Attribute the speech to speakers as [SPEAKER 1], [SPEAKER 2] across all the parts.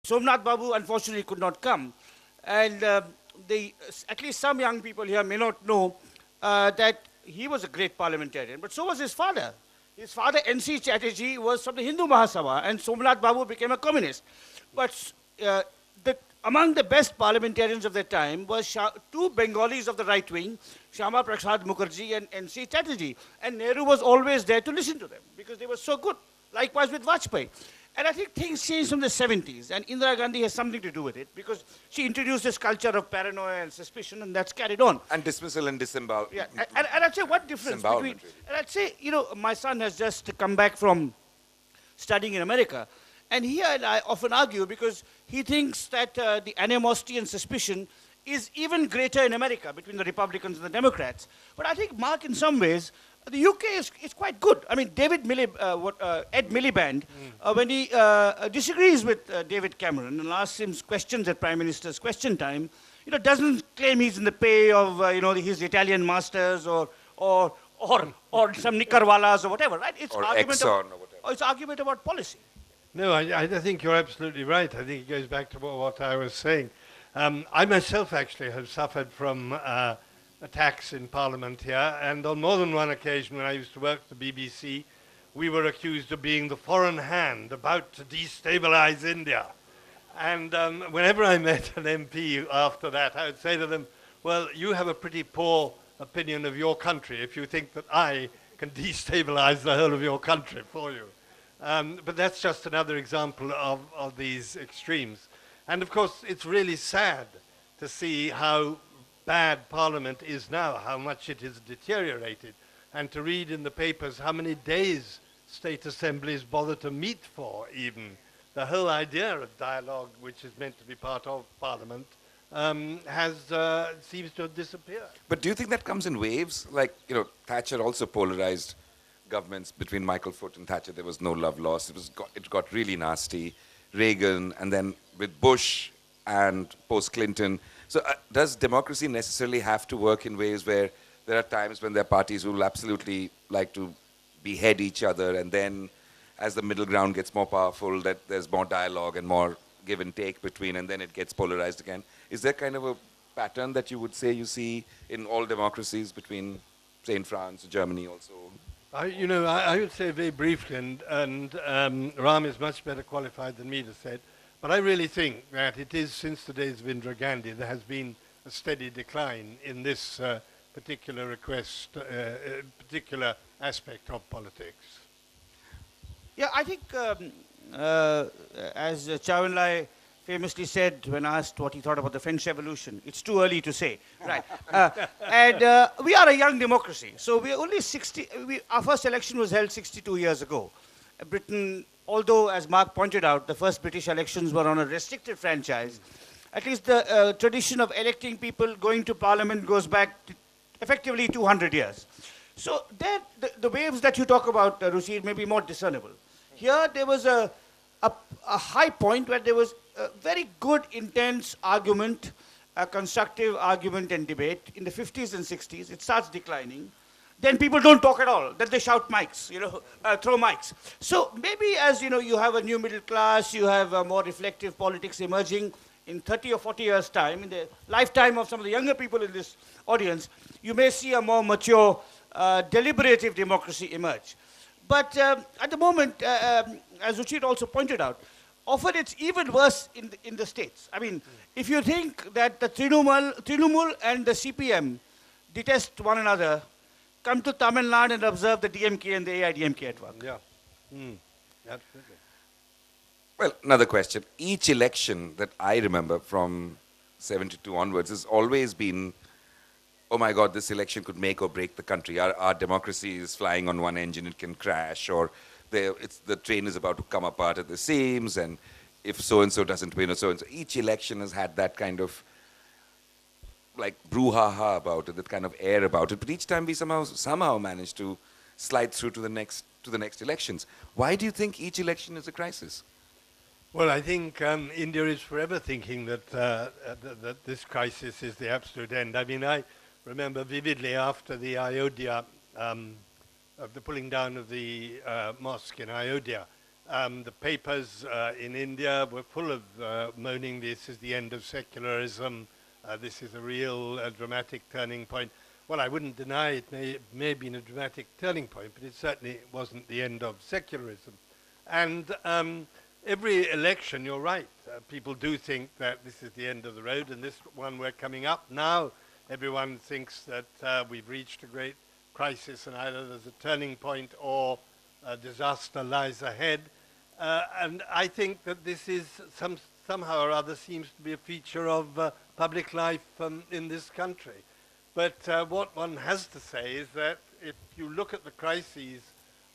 [SPEAKER 1] Somnath Babu unfortunately could not come. And at least some young people here may not know that he was a great parliamentarian, but so was his father. His father, N.C. Chatterjee, was from the Hindu Mahasabha, and Somnath Babu became a communist. But the, among the best parliamentarians of their time were two Bengalis of the right wing, Shyama Prasad Mukherjee and N.C. Chatterjee. And Nehru was always there to listen to them because they were so good. Likewise with Vajpayee. And I think things changed from the 70s, and Indira Gandhi has something to do with it because she introduced this culture of paranoia and suspicion, and that's carried on.
[SPEAKER 2] And dismissal and disembowelment.
[SPEAKER 1] Yeah, and I'd say what difference between,
[SPEAKER 2] Really.
[SPEAKER 1] and I'd say, my son has just come back from studying in America, and he and I often argue because he thinks that the animosity and suspicion is even greater in America between the Republicans and the Democrats. But I think, Mark, in some ways, the UK is quite good. I mean, Ed Miliband, when he disagrees with David Cameron and asks him questions at Prime Minister's Question Time, doesn't claim he's in the pay of, his Italian masters or some Nickerwalas or whatever, right?
[SPEAKER 2] It's or argument Exxon or whatever.
[SPEAKER 1] It's argument about policy.
[SPEAKER 3] No, I think you're absolutely right. I think it goes back to what I was saying. I myself actually have suffered from attacks in Parliament here, and on more than one occasion when I used to work at the BBC, we were accused of being the foreign hand about to destabilize India. And whenever I met an MP after that, I would say to them, well, you have a pretty poor opinion of your country if you think that I can destabilize the whole of your country for you. But that's just another example of these extremes. And of course, it's really sad to see how bad Parliament is now, how much it has deteriorated, and to read in the papers how many days state assemblies bother to meet for even. The whole idea of dialogue, which is meant to be part of Parliament, seems to have disappeared.
[SPEAKER 2] But do you think that comes in waves? Like, Thatcher also polarized governments. Between Michael Foot and Thatcher, there was no love lost. It got really nasty. Reagan, and then with Bush and post-Clinton. So does democracy necessarily have to work in ways where there are times when there are parties who will absolutely like to behead each other, and then as the middle ground gets more powerful, that there's more dialogue and more give and take between, and then it gets polarized again? Is there kind of a pattern that you would say you see in all democracies between, say, in France, Germany also?
[SPEAKER 3] I would say very briefly, and Ram is much better qualified than me to say it, but I really think that it is since the days of Indira Gandhi there has been a steady decline in this particular aspect of politics.
[SPEAKER 1] Yeah, I think as Chow En-lai famously said when asked what he thought about the French Revolution, it's too early to say, right? And we are a young democracy, so we are only 60. Our first election was held 62 years ago. Britain, although as Mark pointed out, the first British elections were on a restricted franchise, at least the tradition of electing people going to Parliament goes back to effectively 200 years. So there, the waves that you talk about, Ruchi, may be more discernible. Here there was a high point where there was a very good, intense argument, a constructive argument and debate. In the 50s and 60s, it starts declining. Then people don't talk at all. Then they shout mics, throw mics. So maybe as you have a new middle class, you have more reflective politics emerging. In 30 or 40 years' time, in the lifetime of some of the younger people in this audience, you may see a more mature, deliberative democracy emerge. But at the moment, as Ruchir also pointed out, often it's even worse in the States. I mean, if you think that the Trinamool and the CPM detest one another, come to Tamil Nadu and observe the DMK and the AIDMK at work.
[SPEAKER 3] Yeah, absolutely.
[SPEAKER 2] Well, another question. Each election that I remember from 72 onwards has always been, oh my God, this election could make or break the country. Our democracy is flying on one engine, it can crash, or the train is about to come apart at the seams, and if so-and-so doesn't win or so-and-so. Each election has had that kind of like brouhaha about it, that kind of air about it. But each time we somehow manage to slide through to the next elections. Why do you think each election is a crisis?
[SPEAKER 3] Well, I think India is forever thinking that that this crisis is the absolute end. I mean, I remember vividly after the Ayodhya, of the pulling down of the mosque in Ayodhya, The papers in India were full of moaning this is the end of secularism, this is a real dramatic turning point. Well, I wouldn't deny it may have been a dramatic turning point, but it certainly wasn't the end of secularism. And every election, you're right, people do think that this is the end of the road, and this one we're coming up now, everyone thinks that we've reached a great crisis and either there's a turning point or a disaster lies ahead. And I think that this is somehow or other seems to be a feature of public life in this country. But what one has to say is that if you look at the crises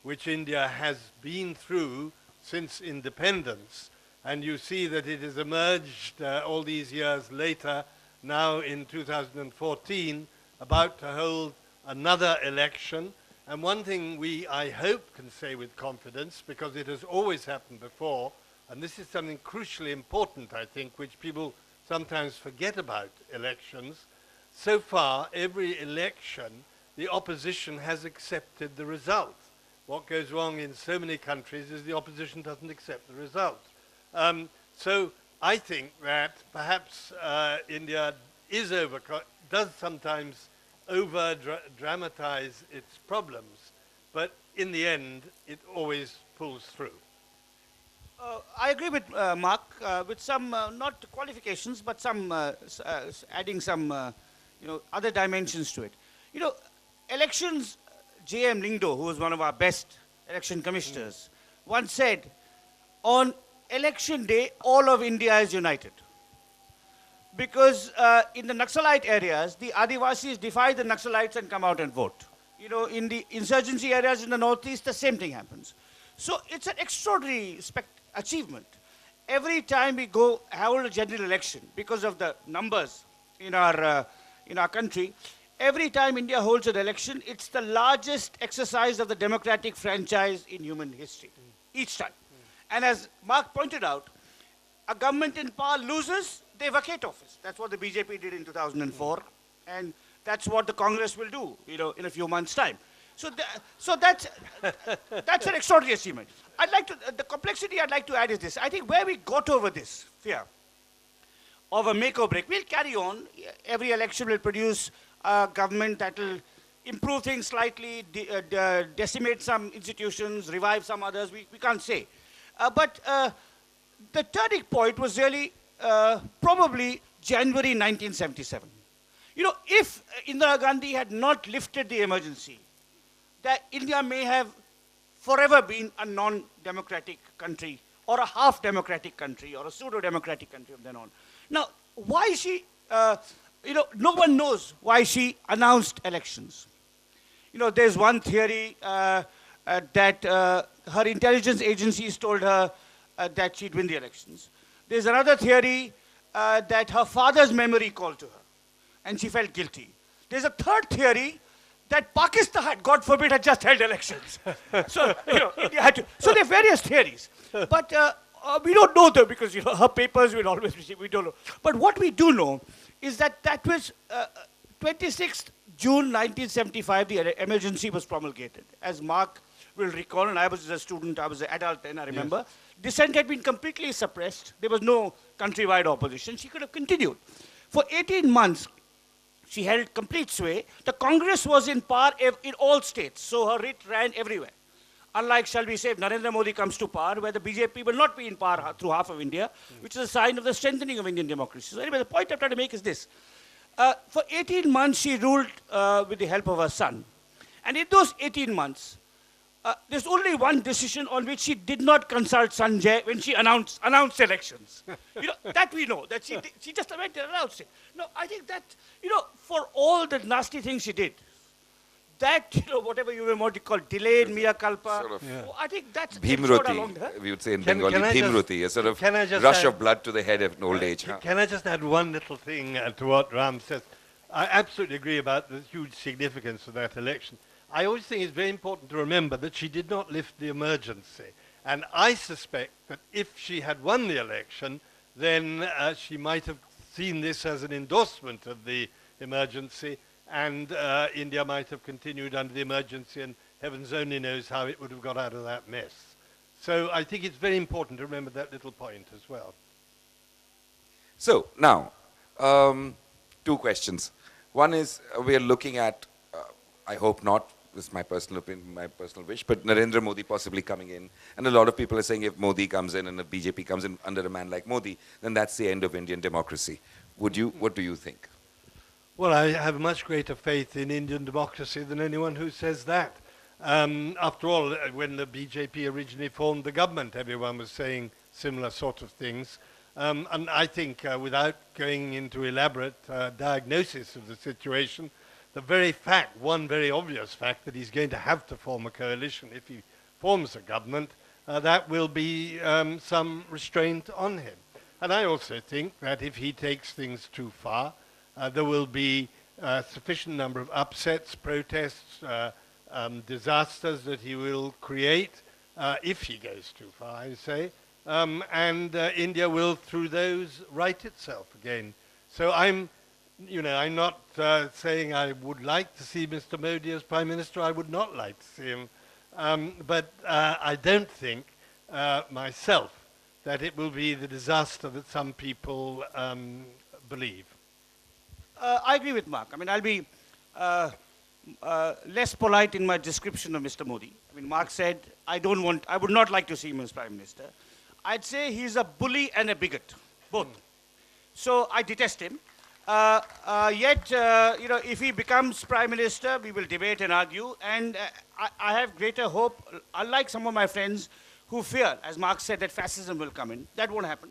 [SPEAKER 3] which India has been through since independence, and you see that it has emerged all these years later, now in 2014, about to hold another election. And one thing we, I hope, can say with confidence, because it has always happened before, and this is something crucially important, I think, which people sometimes forget about elections. So far, every election, the opposition has accepted the result. What goes wrong in so many countries is the opposition doesn't accept the result. So I think that perhaps India does sometimes over-dramatize its problems, but in the end, it always pulls through.
[SPEAKER 1] I agree with Mark, with some not qualifications, but some adding some other dimensions to it. Elections. J.M. Lingdo, who was one of our best election commissioners, once said, "On election day, all of India is united." Because in the Naxalite areas, the Adivasis defy the Naxalites and come out and vote. In the insurgency areas in the northeast, the same thing happens. So it's an extraordinary achievement. Every time we go hold a general election, because of the numbers in our country, every time India holds an election, it's the largest exercise of the democratic franchise in human history, each time. And as Mark pointed out, a government in power loses, they vacate office. That's what the BJP did in 2004, and that's what the Congress will do, in a few months' time. So that's an extraordinary achievement. The complexity I'd like to add is this. I think where we got over this fear of a make or break, we'll carry on. Every election will produce a government that will improve things slightly, decimate some institutions, revive some others. We can't say. But the turning point was really probably January 1977. If Indira Gandhi had not lifted the emergency, that India may have forever been a non-democratic country, or a half-democratic country, or a pseudo-democratic country from then on. Now, why she, no one knows why she announced elections. There's one theory that her intelligence agencies told her that she'd win the elections. There's another theory that her father's memory called to her, and she felt guilty. There's a third theory that Pakistan, God forbid, had just held elections. So, India had to. So there are various theories. But we don't know them because, her papers will always receive, we don't know. But what we do know is that was 26th June 1975, the emergency was promulgated. As Mark will recall, and I was a student, I was an adult then, I remember, yes. Dissent had been completely suppressed. There was no countrywide opposition. She could have continued. For 18 months, she held complete sway. The Congress was in power in all states, so her writ ran everywhere. Unlike, shall we say, if Narendra Modi comes to power, where the BJP will not be in power through half of India, which is a sign of the strengthening of Indian democracy. So anyway, the point I'm trying to make is this. For 18 months, she ruled with the help of her son. And in those 18 months, there's only one decision on which she did not consult Sanjay when she announced elections. That we know, that she just went and announced it. No, I think that, for all the nasty things she did, that, whatever you want to call delayed mea culpa,
[SPEAKER 2] sort of,
[SPEAKER 1] I think that's
[SPEAKER 2] Bhimruti, we would say in Bengali, Bhimruti, a sort of rush of blood to the head of old age.
[SPEAKER 3] Can I just add one little thing to what Ram says? I absolutely agree about the huge significance of that election. I always think it's very important to remember that she did not lift the emergency. And I suspect that if she had won the election, then she might have seen this as an endorsement of the emergency, and India might have continued under the emergency, and heavens only knows how it would have got out of that mess. So I think it's very important to remember that little point as well.
[SPEAKER 2] So now, two questions. One is we are looking at, I hope not, this is my personal opinion, my personal wish, but Narendra Modi possibly coming in. And a lot of people are saying if Modi comes in and if BJP comes in under a man like Modi, then that's the end of Indian democracy. What do you think?
[SPEAKER 3] Well, I have much greater faith in Indian democracy than anyone who says that. After all, when the BJP originally formed the government, everyone was saying similar sort of things. And I think, without going into elaborate diagnosis of the situation, the very fact, one very obvious fact, that he's going to have to form a coalition if he forms a government, that will be some restraint on him. And I also think that if he takes things too far, there will be a sufficient number of upsets, protests, disasters that he will create if he goes too far, I say. And India will, through those, right itself again. So I'm not saying I would like to see Mr. Modi as Prime Minister. I would not like to see him. But I don't think myself that it will be the disaster that some people believe.
[SPEAKER 1] I agree with Mark. I mean, I'll be less polite in my description of Mr. Modi. I mean, Mark said, I would not like to see him as Prime Minister. I'd say he's a bully and a bigot, both. So I detest him. Yet, if he becomes Prime Minister, we will debate and argue. And I have greater hope, unlike some of my friends who fear, as Marx said, that fascism will come in. That won't happen.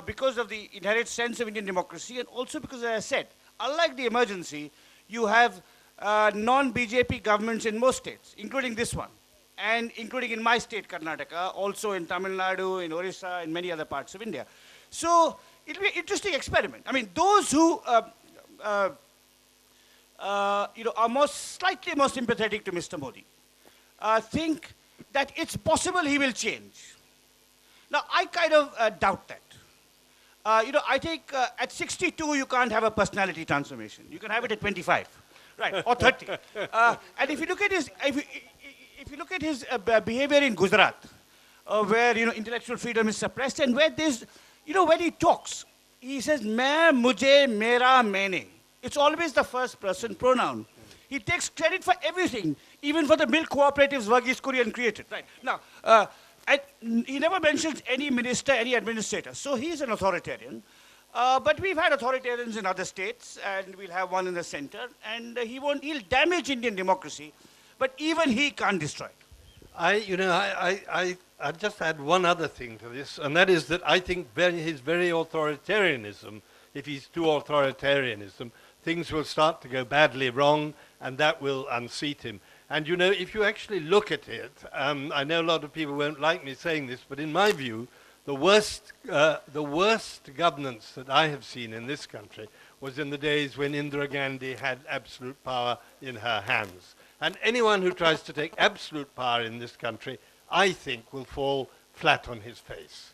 [SPEAKER 1] Because of the inherent sense of Indian democracy, and also because, as I said, unlike the emergency, you have non-BJP governments in most states, including this one, and including in my state, Karnataka, also in Tamil Nadu, in Orissa, in many other parts of India. So it'll be an interesting experiment. I mean, those who are slightly more sympathetic to Mr. Modi think that it's possible he will change. Now, I kind of doubt that. I think at 62 you can't have a personality transformation. You can have it at 25, right, or 30. And if you look at his, behavior in Gujarat, where intellectual freedom is suppressed, and where there's, when he talks, he says "main, mujhe, mera, maine." It's always the first person pronoun. He takes credit for everything, even for the milk cooperatives Verghese Kurian created. Right now. And he never mentions any minister, any administrator. So he's an authoritarian. But we've had authoritarians in other states, and we'll have one in the center. And he'll damage Indian democracy, but even he can't destroy it.
[SPEAKER 3] I just add one other thing to this, and that is that I think his very authoritarianism, if he's too authoritarianism, things will start to go badly wrong, and that will unseat him. And if you actually look at it, I know a lot of people won't like me saying this, but in my view, the worst governance that I have seen in this country was in the days when Indira Gandhi had absolute power in her hands. And anyone who tries to take absolute power in this country, I think, will fall flat on his face.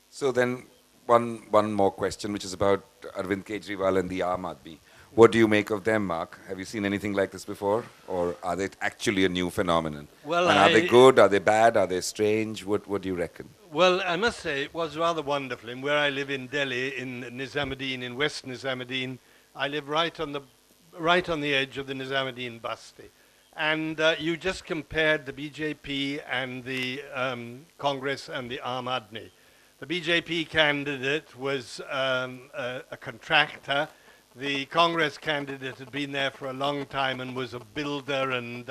[SPEAKER 2] So then, one more question, which is about Arvind Kejriwal and the Aam Aadmi. What do you make of them, Mark? Have you seen anything like this before? Or are they actually a new phenomenon?
[SPEAKER 3] Well,
[SPEAKER 2] and are they good? Are they bad? Are they strange? What do you reckon?
[SPEAKER 3] Well, I must say it was rather wonderful. And where I live in Delhi, in Nizamuddin, in West Nizamuddin, I live right on the edge of the Nizamuddin Basti. And you just compared the BJP and the Congress and the Aam Aadmi. The BJP candidate was a contractor. The Congress candidate had been there for a long time and was a builder and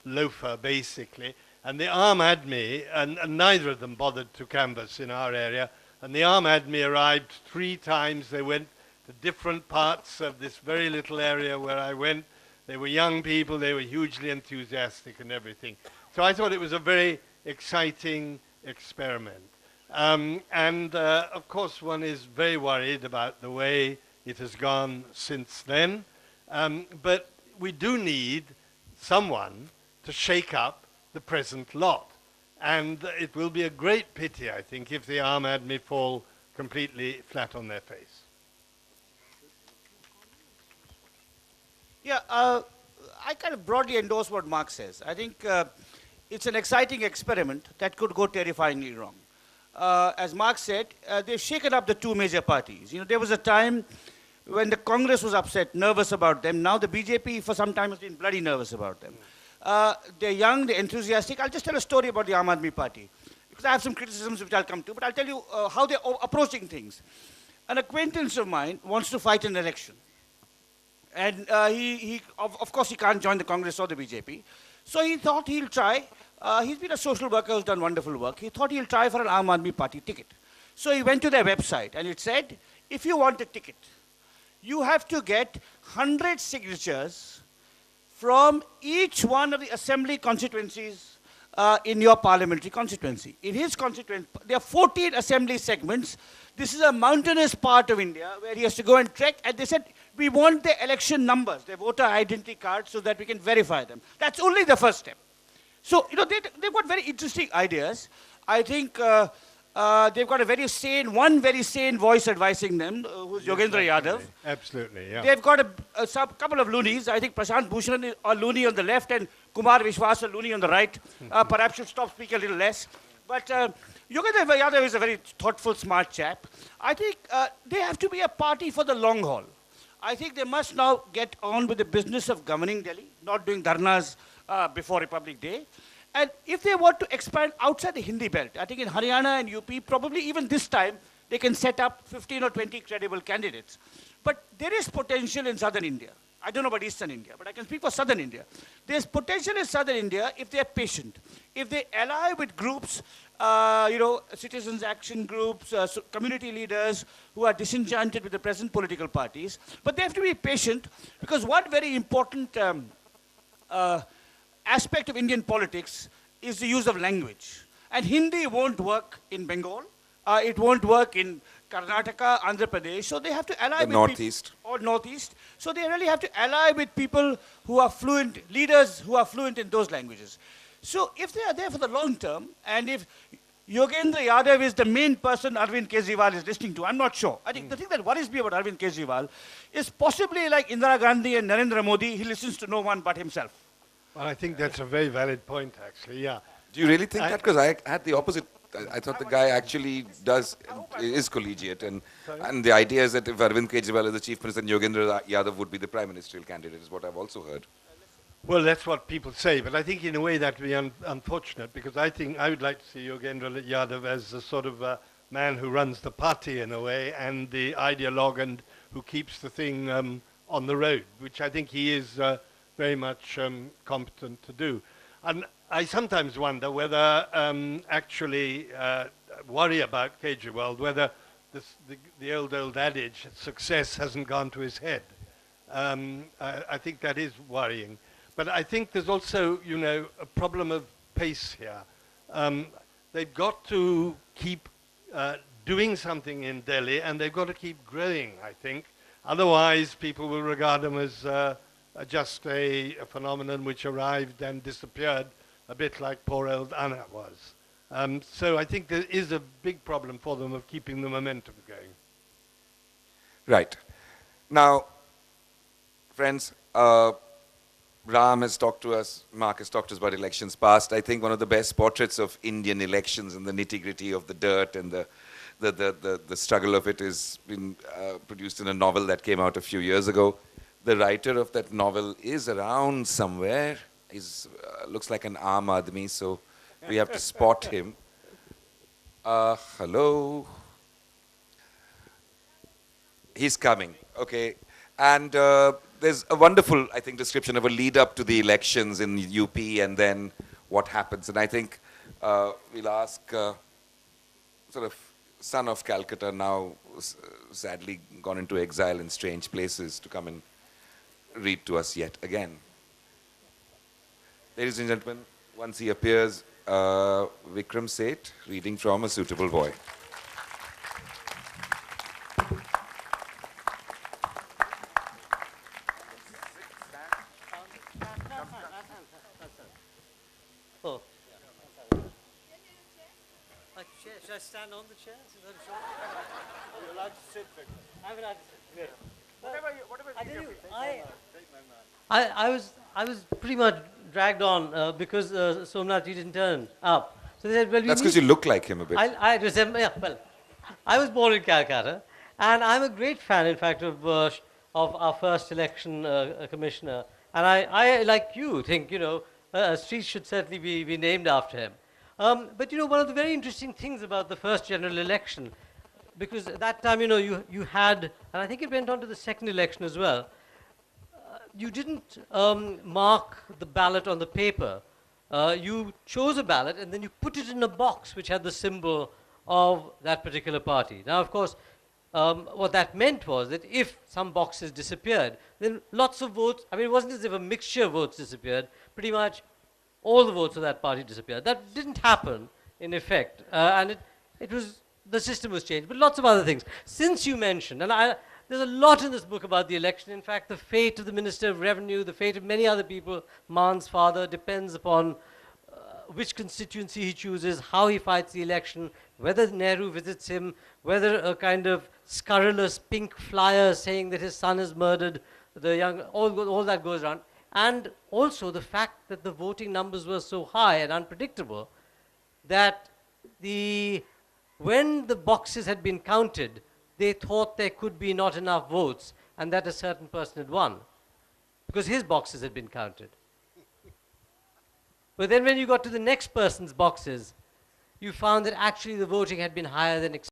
[SPEAKER 3] loafer, basically. And the Aam Aadmi, and neither of them bothered to canvass in our area, and the Aam Aadmi arrived 3 times. They went to different parts of this very little area where I went. They were young people. They were hugely enthusiastic and everything. So I thought it was a very exciting experiment. Of course, one is very worried about the way it has gone since then. But we do need someone to shake up the present lot. And it will be a great pity, I think, if the Aam Aadmi fall completely flat on their face.
[SPEAKER 1] Yeah, I kind of broadly endorse what Mark says. I think it's an exciting experiment that could go terrifyingly wrong. As Mark said, they've shaken up the two major parties. You know, there was a time when the Congress was upset, nervous about them. Now the BJP for some time has been bloody nervous about them. They're young, they're enthusiastic. I'll just tell a story about the Aam Aadmi Party, because I have some criticisms which I'll come to, but I'll tell you how they're approaching things. An acquaintance of mine wants to fight an election. And of course, he can't join the Congress or the BJP. So he thought he'll try. He's been a social worker who's done wonderful work. He thought he'll try for an Aam Aadmi Party ticket. So he went to their website and it said, if you want a ticket, you have to get 100 signatures from each one of the assembly constituencies in your parliamentary constituency. In his constituency, there are 14 assembly segments. This is a mountainous part of India where he has to go and trek. And they said, we want the election numbers, their voter identity cards, so that we can verify them. That's only the first step. So, you know, they've got very interesting ideas. I think they've got a very sane voice advising them, who's Yogendra Yadav.
[SPEAKER 3] Absolutely, yeah.
[SPEAKER 1] They've got a couple of loonies. I think Prashant Bhushan is a loony on the left and Kumar Vishwas a loony on the right. Perhaps should stop speaking a little less. But Yogendra Yadav is a very thoughtful, smart chap. I think they have to be a party for the long haul. I think they must now get on with the business of governing Delhi, not doing dharnas before Republic Day. And if they want to expand outside the Hindi belt, I think in Haryana and UP, probably even this time, they can set up 15 or 20 credible candidates. But there is potential in southern India. I don't know about eastern India, but I can speak for southern India. There's potential in southern India if they're patient. If they ally with groups, citizens' action groups, community leaders who are disenchanted with the present political parties. But they have to be patient, because one very important aspect of Indian politics is the use of language. And Hindi won't work in Bengal. It won't work in Karnataka, Andhra Pradesh. So they have to ally with
[SPEAKER 2] Northeast.
[SPEAKER 1] Or Northeast. So they really have to ally with people who are fluent, leaders who are fluent in those languages. So if they are there for the long term, and if Yogendra Yadav is the main person Arvind Kejriwal is listening to, I'm not sure. I think the thing that worries me about Arvind Kejriwal is possibly like Indira Gandhi and Narendra Modi, he listens to no one but himself.
[SPEAKER 3] Well, I think that's a very valid point, actually, yeah.
[SPEAKER 2] Do you really think that? Because I had the opposite. I thought the guy actually is collegiate. And the idea is that if Arvind Kejriwal is the chief minister, then Yogendra Yadav would be the prime ministerial candidate, is what I've also heard.
[SPEAKER 3] Well, that's what people say, but I think in a way that would be unfortunate, because I think I would like to see Yogendra Yadav as a sort of man who runs the party in a way, and the ideologue, and who keeps the thing on the road, which I think he is very much competent to do. And I sometimes wonder whether actually worry about Kejriwal, whether the old adage, success hasn't gone to his head. I think that is worrying. But I think there's also, you know, a problem of pace here. They've got to keep doing something in Delhi, and they've got to keep growing, I think. Otherwise, people will regard them as just a phenomenon which arrived and disappeared, a bit like poor old Anna was. So I think there is a big problem for them of keeping the momentum going.
[SPEAKER 2] Right. Now, friends, Ram has talked to us, Mark has talked to us about elections past. I think one of the best portraits of Indian elections and the nitty-gritty of the dirt and the struggle of it is been produced in a novel that came out a few years ago. The writer of that novel is around somewhere. He's looks like an Aam Aadmi, so we have to spot him. Hello. He's coming, okay. And there's a wonderful, I think, description of a lead up to the elections in UP and then what happens. And I think we'll ask sort of son of Calcutta, now sadly gone into exile in strange places, to come and read to us yet again. Ladies and gentlemen, once he appears, Vikram Seth reading from A Suitable Boy.
[SPEAKER 4] Oh. Should I stand on the chair? Is that a short?
[SPEAKER 1] You're allowed to sit, Victor.
[SPEAKER 4] I'm allowed to sit.
[SPEAKER 1] Whatever
[SPEAKER 4] I was pretty much dragged on because Somnath didn't turn up. So they said, well,
[SPEAKER 2] That's because you look like him a bit.
[SPEAKER 4] I resemble, yeah, well, I was born in Calcutta, and I'm a great fan, in fact, of our first election commissioner. And I, like you, think, a street should certainly be named after him. But, one of the very interesting things about the first general election, because at that time, you had, and I think it went on to the second election as well, you didn't mark the ballot on the paper. You chose a ballot and then you put it in a box which had the symbol of that particular party. Now, of course, what that meant was that if some boxes disappeared, then lots of votes, I mean, it wasn't as if a mixture of votes disappeared, pretty much all the votes of that party disappeared. That didn't happen, in effect, and it was, the system was changed, but lots of other things. Since you mentioned, and there's a lot in this book about the election. In fact, the fate of the Minister of Revenue, the fate of many other people, Man's father, depends upon which constituency he chooses, how he fights the election, whether Nehru visits him, whether a kind of scurrilous pink flyer saying that his son is murdered, all that goes around. And also the fact that the voting numbers were so high and unpredictable that when the boxes had been counted, they thought there could be not enough votes and that a certain person had won because his boxes had been counted. But then when you got to the next person's boxes, you found that actually the voting had been higher than expected.